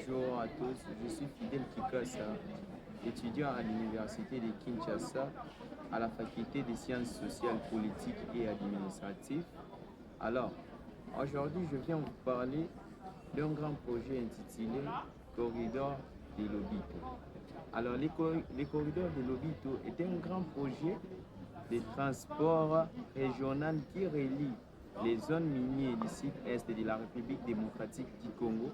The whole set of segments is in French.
Bonjour à tous, je suis Fidel Kikasa, étudiant à l'Université de Kinshasa à la faculté des sciences sociales, politiques et administratives. Alors, aujourd'hui, je viens vous parler d'un grand projet intitulé Corridor de Lobito. Alors, les corridors de Lobito est un grand projet de transport régional qui relie les zones minières du sud-est de la République démocratique du Congo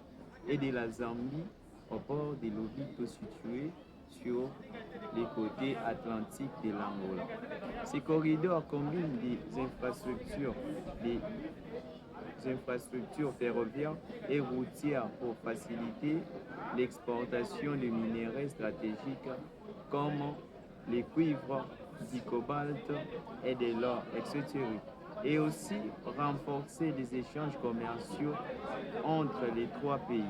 et de la Zambie au port de Lobito situé sur les côtés atlantiques de l'Angola. Ces corridors combinent des infrastructures ferroviaires et routières pour faciliter l'exportation de minéraux stratégiques comme les cuivres, du cobalt et de l'or, etc. Et aussi renforcer les échanges commerciaux entre les trois pays.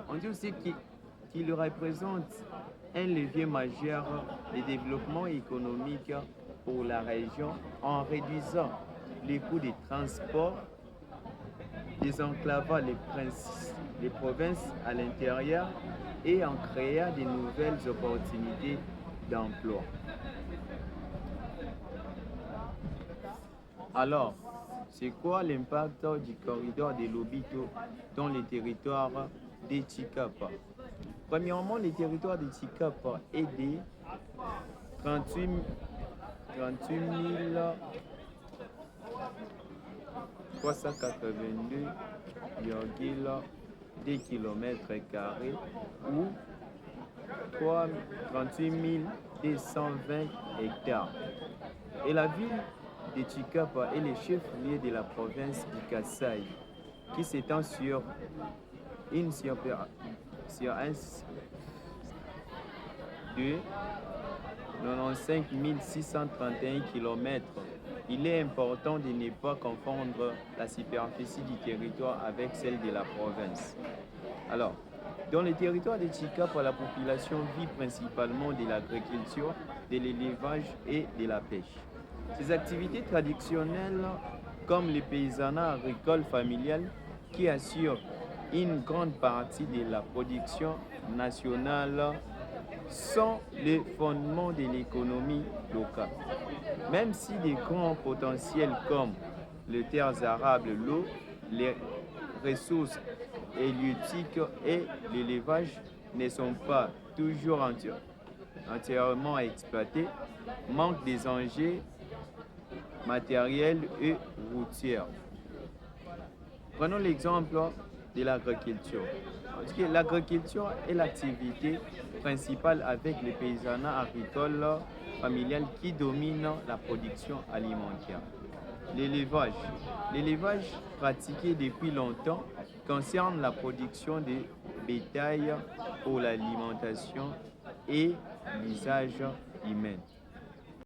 On dit aussi qu'il représente un levier majeur de développement économique pour la région en réduisant les coûts de transport, désenclavant les provinces à l'intérieur et en créant de nouvelles opportunités d'emploi. Alors, c'est quoi l'impact du corridor de Lobito dans les territoires de Chikapa? Premièrement, le territoire de Chikapa est de 38 382,2 km² ou 38 220 hectares. Et la ville de Chikapa est le chef-lieu de la province du Kasaï, qui s'étend sur un de 95 631 km. Il est important de ne pas confondre la superficie du territoire avec celle de la province. Alors, dans le territoire de Chikapa, la population vit principalement de l'agriculture, de l'élevage et de la pêche. Ces activités traditionnelles, comme le paysanat agricole familial, qui assure une grande partie de la production nationale, sont les fondements de l'économie locale. Même si des grands potentiels comme les terres arables, l'eau, les ressources halieutiques et l'élevage ne sont pas toujours entièrement exploités, manque des enjeux matériels et routiers. Prenons l'exemple de l'agriculture. L'agriculture est l'activité principale avec le paysanat agricole familial qui domine la production alimentaire. L'élevage. L'élevage pratiqué depuis longtemps concerne la production de bétail pour l'alimentation et l'usage humain.